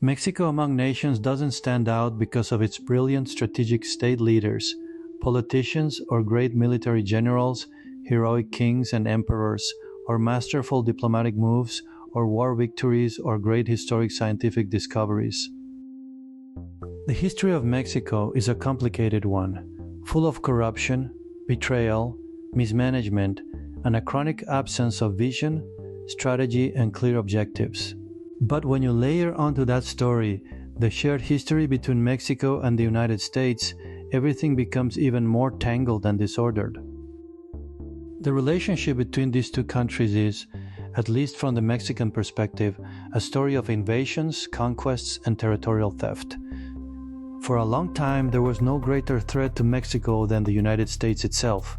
Mexico among nations doesn't stand out because of its brilliant strategic state leaders, politicians or great military generals, heroic kings and emperors, or masterful diplomatic moves, or war victories, or great historic scientific discoveries. The history of Mexico is a complicated one, full of corruption, betrayal, mismanagement, and a chronic absence of vision, strategy, and clear objectives. But when you layer onto that story the shared history between Mexico and the United States, everything becomes even more tangled and disordered. The relationship between these two countries is, at least from the Mexican perspective, a story of invasions, conquests, and territorial theft. For a long time, there was no greater threat to Mexico than the United States itself,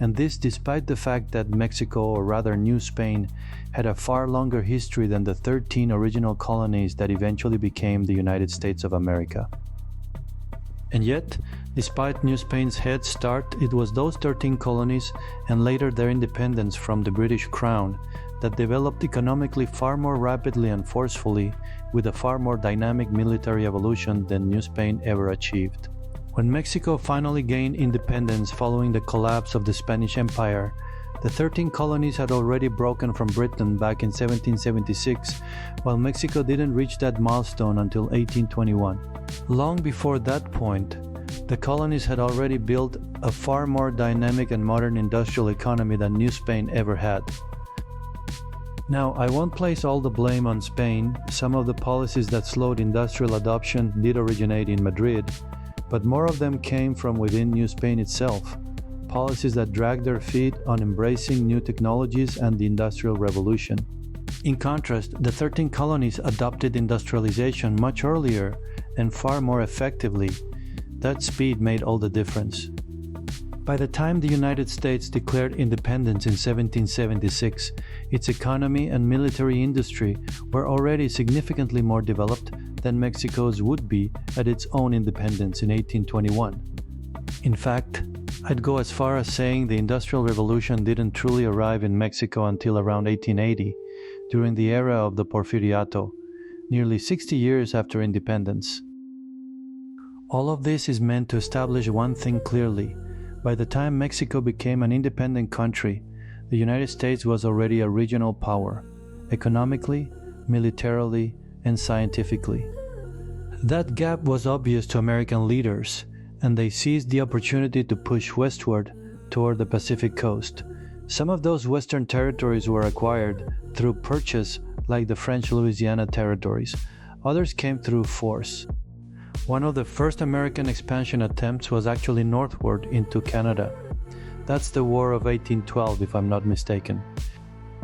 and this despite the fact that Mexico, or rather New Spain, had a far longer history than the 13 original colonies that eventually became the United States of America. And yet, despite New Spain's head start, it was those 13 colonies and later their independence from the British Crown that developed economically far more rapidly and forcefully, with a far more dynamic military evolution than New Spain ever achieved. When Mexico finally gained independence following the collapse of the Spanish Empire, the 13 colonies had already broken from Britain back in 1776, while Mexico didn't reach that milestone until 1821. Long before that point, the colonies had already built a far more dynamic and modern industrial economy than New Spain ever had. Now, I won't place all the blame on Spain. Some of the policies that slowed industrial adoption did originate in Madrid, but more of them came from within New Spain itself, policies that dragged their feet on embracing new technologies and the Industrial Revolution. In contrast, the 13 colonies adopted industrialization much earlier and far more effectively. That speed made all the difference. By the time the United States declared independence in 1776, its economy and military industry were already significantly more developed than Mexico's would be at its own independence in 1821. In fact, I'd go as far as saying the Industrial Revolution didn't truly arrive in Mexico until around 1880, during the era of the Porfiriato, nearly 60 years after independence. All of this is meant to establish one thing clearly. By the time Mexico became an independent country, the United States was already a regional power, economically, militarily, and scientifically. That gap was obvious to American leaders, and they seized the opportunity to push westward toward the Pacific coast. Some of those western territories were acquired through purchase, like the French Louisiana territories. Others came through force. One of the first American expansion attempts was actually northward into Canada. That's the War of 1812, if I'm not mistaken.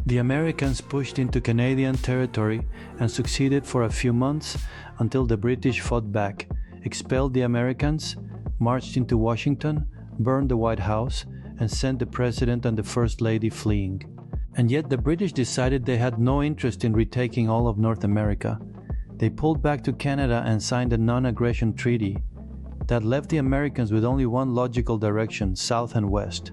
The Americans pushed into Canadian territory and succeeded for a few months until the British fought back, expelled the Americans, marched into Washington, burned the White House, and sent the President and the First Lady fleeing. And yet the British decided they had no interest in retaking all of North America. They pulled back to Canada and signed a non-aggression treaty that left the Americans with only one logical direction, south and west.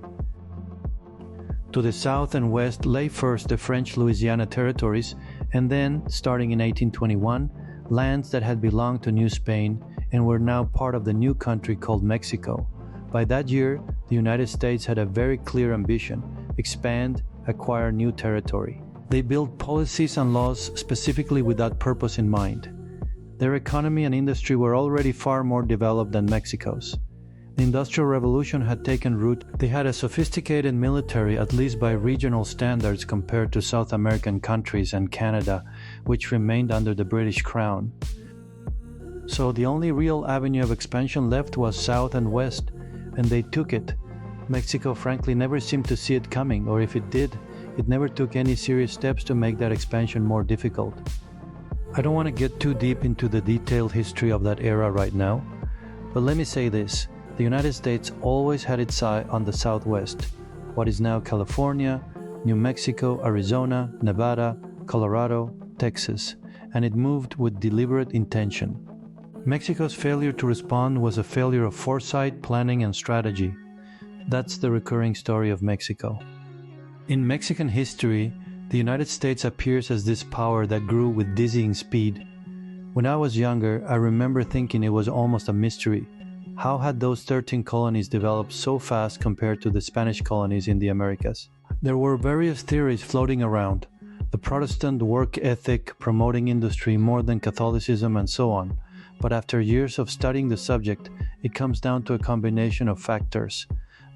To the south and west lay first the French Louisiana territories, and then, starting in 1821, lands that had belonged to New Spain and were now part of the new country called Mexico. By that year, the United States had a very clear ambition: expand, acquire new territory. They built policies and laws specifically with that purpose in mind. Their economy and industry were already far more developed than Mexico's. The Industrial Revolution had taken root. They had a sophisticated military, at least by regional standards, compared to South American countries and Canada, which remained under the British Crown. So the only real avenue of expansion left was south and west, and they took it. Mexico frankly never seemed to see it coming, or if it did, it never took any serious steps to make that expansion more difficult. I don't want to get too deep into the detailed history of that era right now, but let me say this. The United States always had its eye on the Southwest, what is now California, New Mexico, Arizona, Nevada, Colorado, Texas, and it moved with deliberate intention. Mexico's failure to respond was a failure of foresight, planning, and strategy. That's the recurring story of Mexico. In Mexican history, the United States appears as this power that grew with dizzying speed. When I was younger, I remember thinking it was almost a mystery. How had those 13 colonies developed so fast compared to the Spanish colonies in the Americas? There were various theories floating around. The Protestant work ethic promoting industry more than Catholicism and so on. But after years of studying the subject, it comes down to a combination of factors.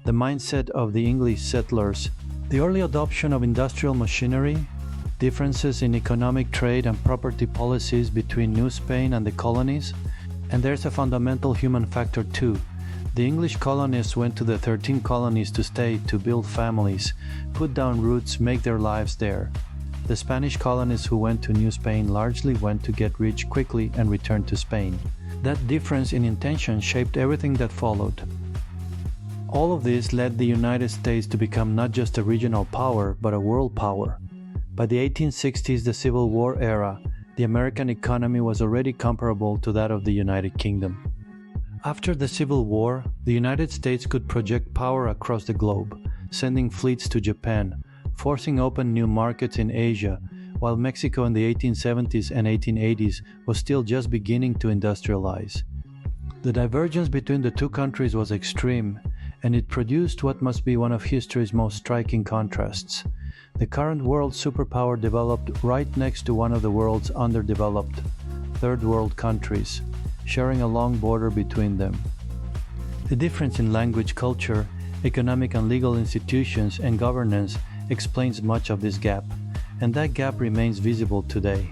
The mindset of the English settlers, the early adoption of industrial machinery, differences in economic trade and property policies between New Spain and the colonies, and there's a fundamental human factor too. The English colonists went to the 13 colonies to stay, to build families, put down roots, make their lives there. The Spanish colonists who went to New Spain largely went to get rich quickly and return to Spain. That difference in intention shaped everything that followed. All of this led the United States to become not just a regional power, but a world power. By the 1860s, the Civil War era, the American economy was already comparable to that of the United Kingdom. After the Civil War, the United States could project power across the globe, sending fleets to Japan, forcing open new markets in Asia, while Mexico in the 1870s and 1880s was still just beginning to industrialize. The divergence between the two countries was extreme, and it produced what must be one of history's most striking contrasts. The current world superpower developed right next to one of the world's underdeveloped, third world countries, sharing a long border between them. The difference in language, culture, economic and legal institutions, and governance explains much of this gap, and that gap remains visible today.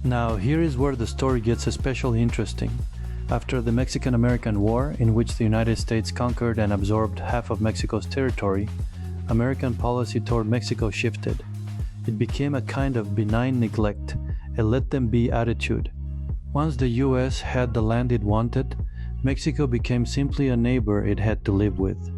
Now, here is where the story gets especially interesting. After the Mexican-American War, in which the United States conquered and absorbed half of Mexico's territory, American policy toward Mexico shifted. It became a kind of benign neglect, a let-them-be attitude. Once the U.S. had the land it wanted, Mexico became simply a neighbor it had to live with.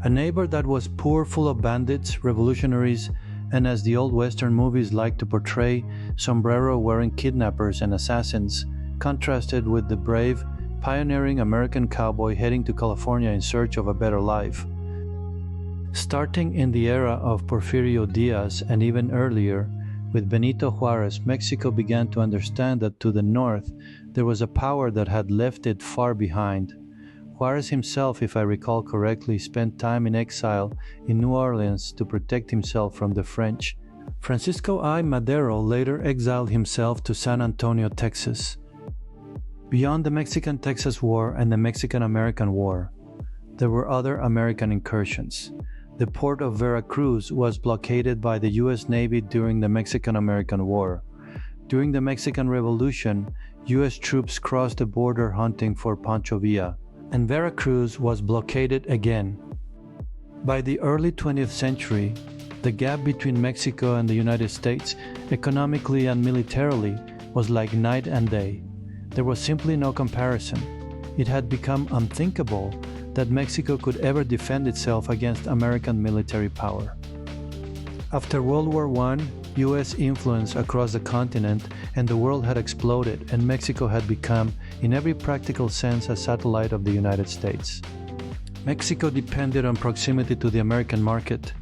A neighbor that was poor, full of bandits, revolutionaries, and as the old Western movies like to portray, sombrero-wearing kidnappers and assassins, contrasted with the brave, pioneering American cowboy heading to California in search of a better life. Starting in the era of Porfirio Diaz and even earlier, with Benito Juarez, Mexico began to understand that to the north there was a power that had left it far behind. Juarez himself, if I recall correctly, spent time in exile in New Orleans to protect himself from the French. Francisco I. Madero later exiled himself to San Antonio, Texas. Beyond the Mexican-Texas War and the Mexican-American War, there were other American incursions. The port of Veracruz was blockaded by the U.S. Navy during the Mexican-American War. During the Mexican Revolution, U.S. troops crossed the border hunting for Pancho Villa, and Veracruz was blockaded again. By the early 20th century, the gap between Mexico and the United States, economically and militarily, was like night and day. There was simply no comparison. It had become unthinkable that Mexico could ever defend itself against American military power. After World War I, U.S. influence across the continent and the world had exploded, and Mexico had become, in every practical sense, a satellite of the United States. Mexico depended on proximity to the American market,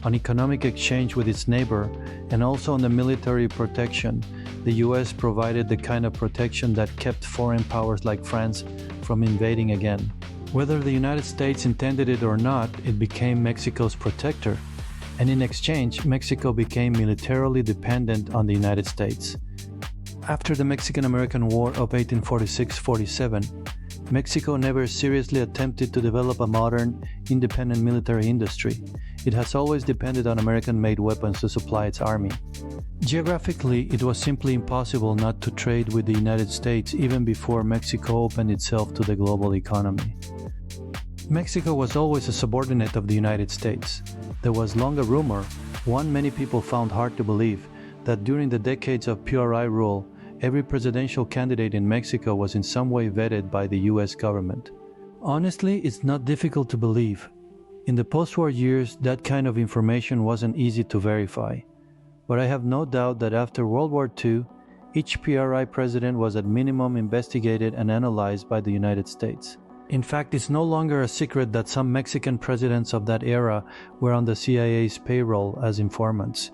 on economic exchange with its neighbor, and also on the military protection. The U.S. provided the kind of protection that kept foreign powers like France from invading again. Whether the United States intended it or not, it became Mexico's protector, and in exchange, Mexico became militarily dependent on the United States. After the Mexican-American War of 1846-47, Mexico never seriously attempted to develop a modern, independent military industry. It has always depended on American-made weapons to supply its army. Geographically, it was simply impossible not to trade with the United States even before Mexico opened itself to the global economy. Mexico was always a subordinate of the United States. There was long a rumor, one many people found hard to believe, that during the decades of PRI rule, every presidential candidate in Mexico was in some way vetted by the US government. Honestly, it's not difficult to believe. In the post-war years, that kind of information wasn't easy to verify. But I have no doubt that after World War II, each PRI president was at minimum investigated and analyzed by the United States. In fact, it's no longer a secret that some Mexican presidents of that era were on the CIA's payroll as informants.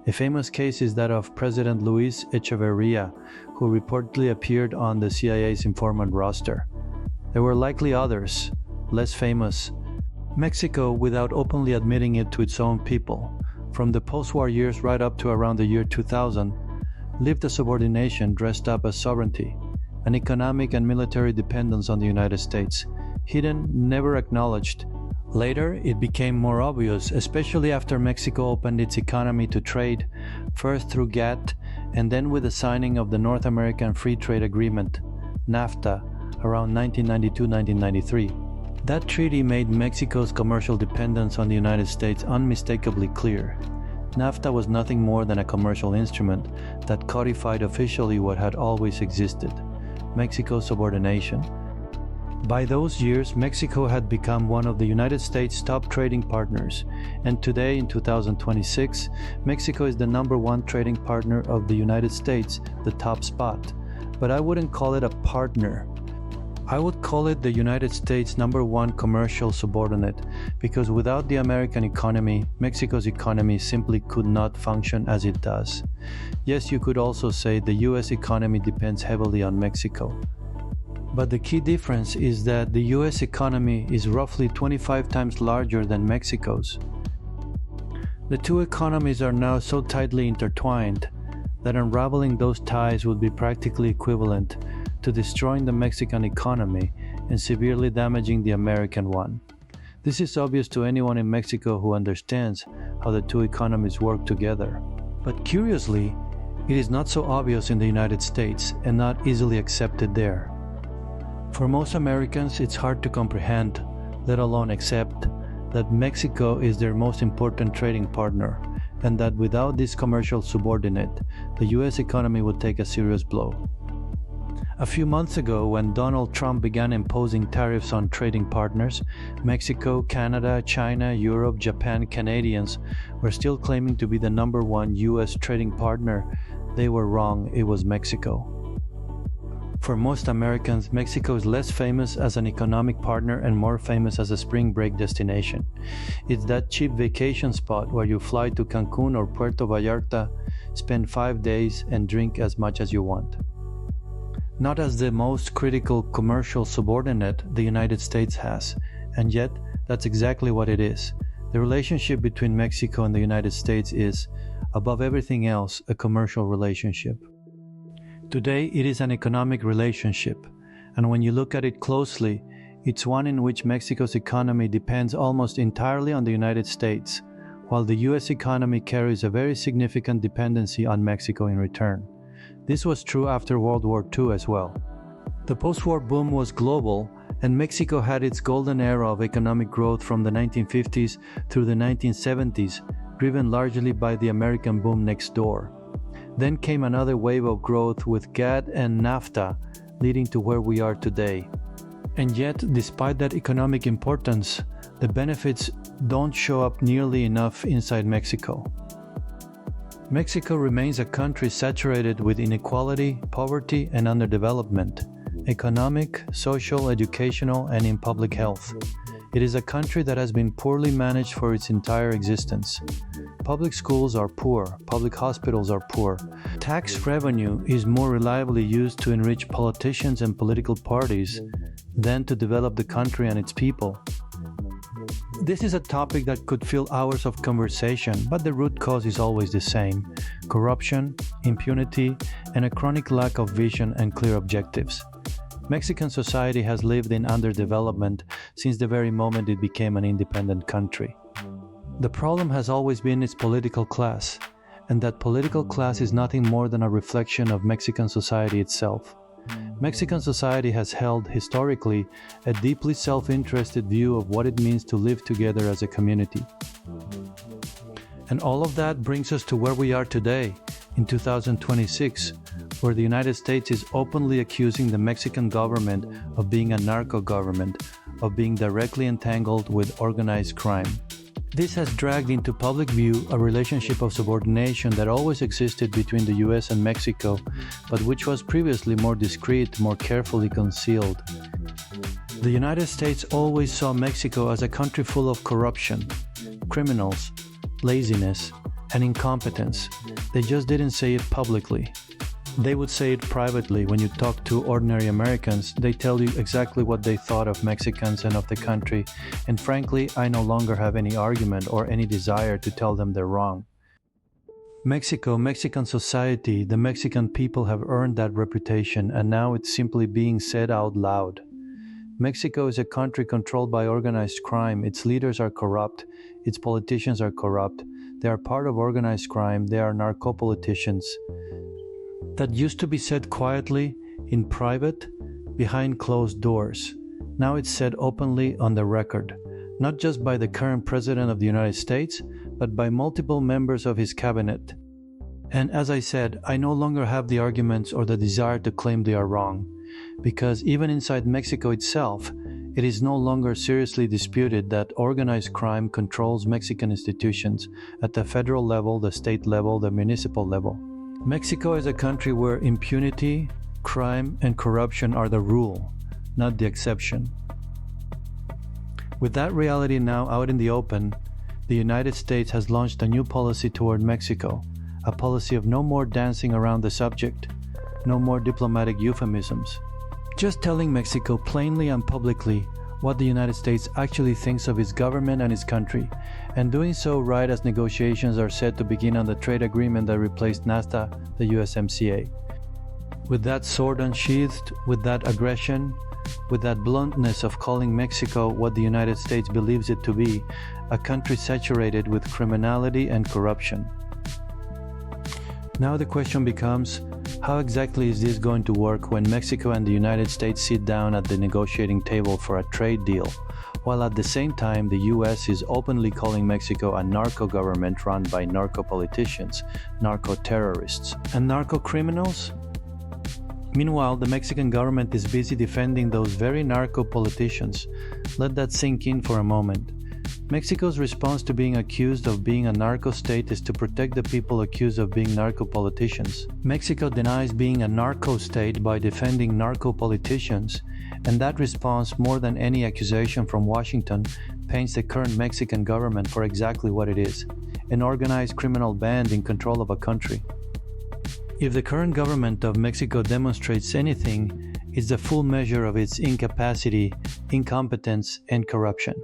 A famous case is that of President Luis Echeverria, who reportedly appeared on the CIA's informant roster. There were likely others, less famous. Mexico, without openly admitting it to its own people, from the post-war years right up to around the year 2000, lived a subordination dressed up as sovereignty, an economic and military dependence on the United States, hidden, never acknowledged. Later, it became more obvious, especially after Mexico opened its economy to trade, first through GATT and then with the signing of the North American Free Trade Agreement, NAFTA, around 1992-1993. That treaty made Mexico's commercial dependence on the United States unmistakably clear. NAFTA was nothing more than a commercial instrument that codified officially what had always existed: Mexico's subordination. By those years, Mexico had become one of the United States' top trading partners, and today, in 2026, Mexico is the #1 trading partner of the United States, the top spot. But I wouldn't call it a partner. I would call it the United States' #1 commercial subordinate, because without the American economy, Mexico's economy simply could not function as it does. Yes, you could also say the US economy depends heavily on Mexico. But the key difference is that the US economy is roughly 25 times larger than Mexico's. The two economies are now so tightly intertwined that unraveling those ties would be practically equivalent to destroying the Mexican economy and severely damaging the American one. This is obvious to anyone in Mexico who understands how the two economies work together. But curiously, it is not so obvious in the United States and not easily accepted there. For most Americans, it's hard to comprehend, let alone accept, that Mexico is their most important trading partner, and that without this commercial subordinate, the US economy would take a serious blow. A few months ago, when Donald Trump began imposing tariffs on trading partners, Mexico, Canada, China, Europe, Japan, Canadians were still claiming to be the #1 US trading partner. They were wrong, it was Mexico. For most Americans, Mexico is less famous as an economic partner and more famous as a spring break destination. It's that cheap vacation spot where you fly to Cancun or Puerto Vallarta, spend 5 days, and drink as much as you want. Not as the most critical commercial subordinate the United States has, and yet that's exactly what it is. The relationship between Mexico and the United States is, above everything else, a commercial relationship. Today, it is an economic relationship, and when you look at it closely, it's one in which Mexico's economy depends almost entirely on the United States, while the US economy carries a very significant dependency on Mexico in return. This was true after World War II as well. The post-war boom was global, and Mexico had its golden era of economic growth from the 1950s through the 1970s, driven largely by the American boom next door. Then came another wave of growth with GATT and NAFTA, leading to where we are today. And yet, despite that economic importance, the benefits don't show up nearly enough inside Mexico. Mexico remains a country saturated with inequality, poverty, and underdevelopment, economic, social, educational, and in public health. It is a country that has been poorly managed for its entire existence. Public schools are poor, public hospitals are poor. Tax revenue is more reliably used to enrich politicians and political parties than to develop the country and its people. This is a topic that could fill hours of conversation, but the root cause is always the same: corruption, impunity, and a chronic lack of vision and clear objectives. Mexican society has lived in underdevelopment since the very moment it became an independent country. The problem has always been its political class, and that political class is nothing more than a reflection of Mexican society itself. Mexican society has held, historically, a deeply self-interested view of what it means to live together as a community. And all of that brings us to where we are today, in 2026, where the United States is openly accusing the Mexican government of being a narco-government, of being directly entangled with organized crime. This has dragged into public view a relationship of subordination that always existed between the US and Mexico, but which was previously more discreet, more carefully concealed. The United States always saw Mexico as a country full of corruption, criminals, laziness, and incompetence. They just didn't say it publicly. They would say it privately. When you talk to ordinary Americans, they tell you exactly what they thought of Mexicans and of the country, and frankly, I no longer have any argument or any desire to tell them they're wrong. Mexico, Mexican society, the Mexican people have earned that reputation, and now it's simply being said out loud. Mexico is a country controlled by organized crime. Its leaders are corrupt. Its politicians are corrupt. They are part of organized crime. They are narco-politicians. That used to be said quietly, in private, behind closed doors. Now it's said openly on the record, not just by the current President of the United States, but by multiple members of his cabinet. And as I said, I no longer have the arguments or the desire to claim they are wrong, because even inside Mexico itself, it is no longer seriously disputed that organized crime controls Mexican institutions at the federal level, the state level, the municipal level. Mexico is a country where impunity, crime, and corruption are the rule, not the exception. With that reality now out in the open, the United States has launched a new policy toward Mexico, a policy of no more dancing around the subject, no more diplomatic euphemisms. Just telling Mexico plainly and publicly what the United States actually thinks of its government and its country, and doing so right as negotiations are set to begin on the trade agreement that replaced NAFTA, the USMCA. With that sword unsheathed, with that aggression, with that bluntness of calling Mexico what the United States believes it to be, a country saturated with criminality and corruption. Now the question becomes, how exactly is this going to work when Mexico and the United States sit down at the negotiating table for a trade deal, while at the same time the US is openly calling Mexico a narco-government run by narco-politicians, narco-terrorists, and narco-criminals? Meanwhile, the Mexican government is busy defending those very narco-politicians. Let that sink in for a moment. Mexico's response to being accused of being a narco-state is to protect the people accused of being narco-politicians. Mexico denies being a narco-state by defending narco-politicians, and that response, more than any accusation from Washington, paints the current Mexican government for exactly what it is: an organized criminal band in control of a country. If the current government of Mexico demonstrates anything, it's the full measure of its incapacity, incompetence, and corruption.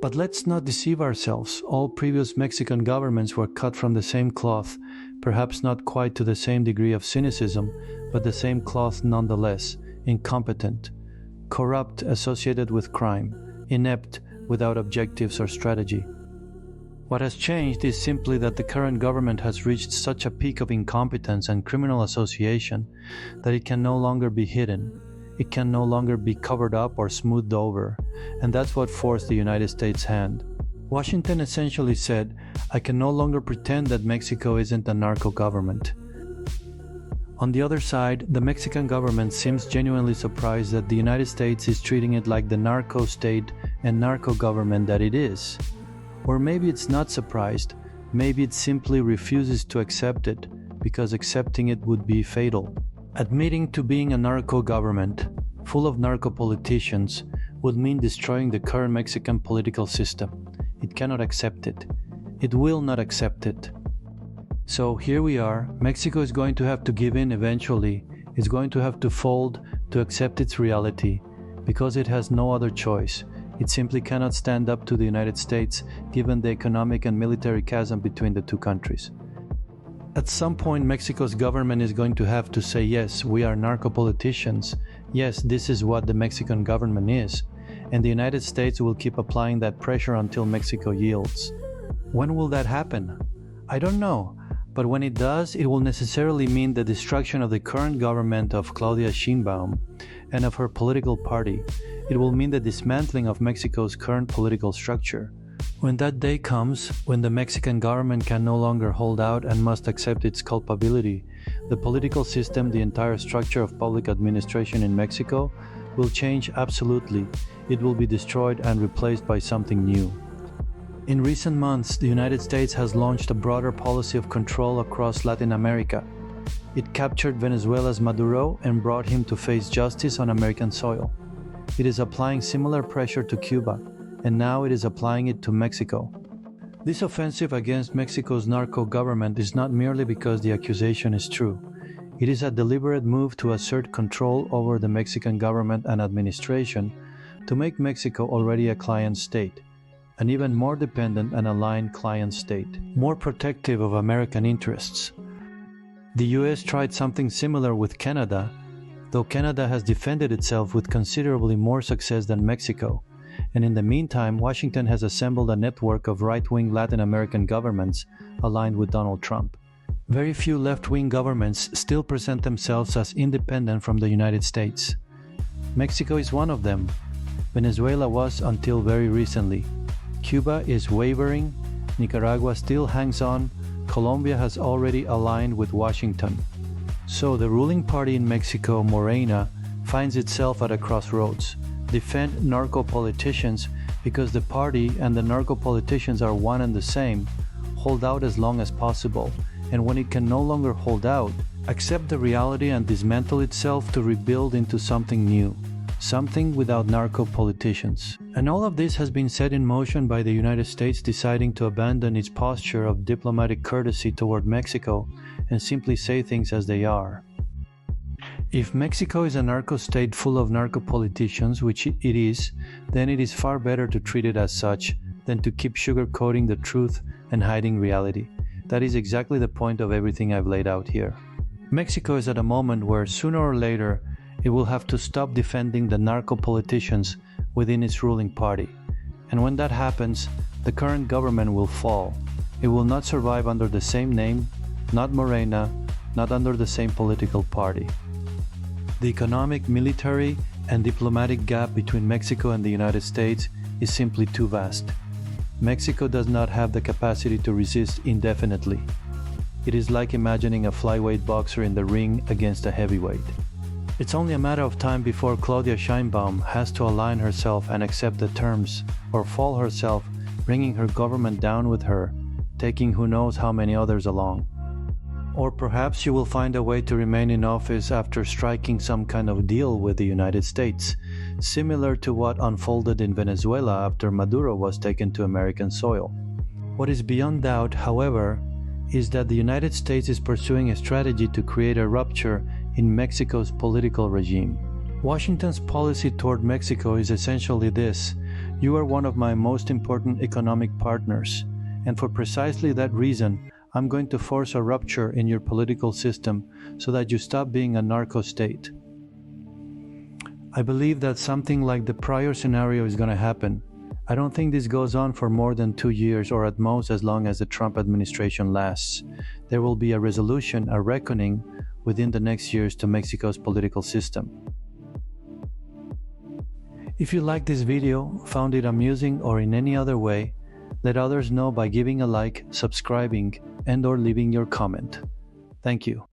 But let's not deceive ourselves. All previous Mexican governments were cut from the same cloth, perhaps not quite to the same degree of cynicism, but the same cloth nonetheless: incompetent, corrupt, associated with crime, inept, without objectives or strategy. What has changed is simply that the current government has reached such a peak of incompetence and criminal association that it can no longer be hidden. It can no longer be covered up or smoothed over, and that's what forced the United States' hand. Washington essentially said, I can no longer pretend that Mexico isn't a narco-government. On the other side, the Mexican government seems genuinely surprised that the United States is treating it like the narco-state and narco-government that it is. Or maybe it's not surprised, maybe it simply refuses to accept it, because accepting it would be fatal. Admitting to being a narco-government, full of narco-politicians, would mean destroying the current Mexican political system. It cannot accept it. It will not accept it. So here we are. Mexico is going to have to give in eventually. It's going to have to fold to accept its reality, because it has no other choice. It simply cannot stand up to the United States, given the economic and military chasm between the two countries. At some point, Mexico's government is going to have to say, yes, we are narco-politicians. Yes, this is what the Mexican government is. And the United States will keep applying that pressure until Mexico yields. When will that happen? I don't know. But when it does, it will necessarily mean the destruction of the current government of Claudia Sheinbaum and of her political party. It will mean the dismantling of Mexico's current political structure. When that day comes, when the Mexican government can no longer hold out and must accept its culpability, the political system, the entire structure of public administration in Mexico, will change absolutely. It will be destroyed and replaced by something new. In recent months, the United States has launched a broader policy of control across Latin America. It captured Venezuela's Maduro and brought him to face justice on American soil. It is applying similar pressure to Cuba, and now it is applying it to Mexico. This offensive against Mexico's narco government is not merely because the accusation is true. It is a deliberate move to assert control over the Mexican government and administration to make Mexico already a client state, an even more dependent and aligned client state, more protective of American interests. The US tried something similar with Canada, though Canada has defended itself with considerably more success than Mexico. And in the meantime, Washington has assembled a network of right-wing Latin American governments aligned with Donald Trump. Very few left-wing governments still present themselves as independent from the United States. Mexico is one of them. Venezuela was until very recently. Cuba is wavering, Nicaragua still hangs on, Colombia has already aligned with Washington. So the ruling party in Mexico, Morena, finds itself at a crossroads. Defend narco-politicians because the party and the narco-politicians are one and the same, hold out as long as possible, and when it can no longer hold out, accept the reality and dismantle itself to rebuild into something new, something without narco-politicians. And all of this has been set in motion by the United States deciding to abandon its posture of diplomatic courtesy toward Mexico and simply say things as they are. If Mexico is a narco-state full of narco-politicians, which it is, then it is far better to treat it as such than to keep sugarcoating the truth and hiding reality. That is exactly the point of everything I've laid out here. Mexico is at a moment where sooner or later it will have to stop defending the narco-politicians within its ruling party. And when that happens, the current government will fall. It will not survive under the same name, not Morena, not under the same political party. The economic, military, and diplomatic gap between Mexico and the United States is simply too vast. Mexico does not have the capacity to resist indefinitely. It is like imagining a flyweight boxer in the ring against a heavyweight. It's only a matter of time before Claudia Sheinbaum has to align herself and accept the terms, or fall herself, bringing her government down with her, taking who knows how many others along. Or perhaps you will find a way to remain in office after striking some kind of deal with the United States, similar to what unfolded in Venezuela after Maduro was taken to American soil. What is beyond doubt, however, is that the United States is pursuing a strategy to create a rupture in Mexico's political regime. Washington's policy toward Mexico is essentially this: you are one of my most important economic partners, and for precisely that reason, I'm going to force a rupture in your political system so that you stop being a narco state. I believe that something like the prior scenario is going to happen. I don't think this goes on for more than 2 years, or at most as long as the Trump administration lasts. There will be a resolution, a reckoning within the next years to Mexico's political system. If you liked this video, found it amusing, or in any other way, let others know by giving a like, subscribing, and/or leaving your comment. Thank you.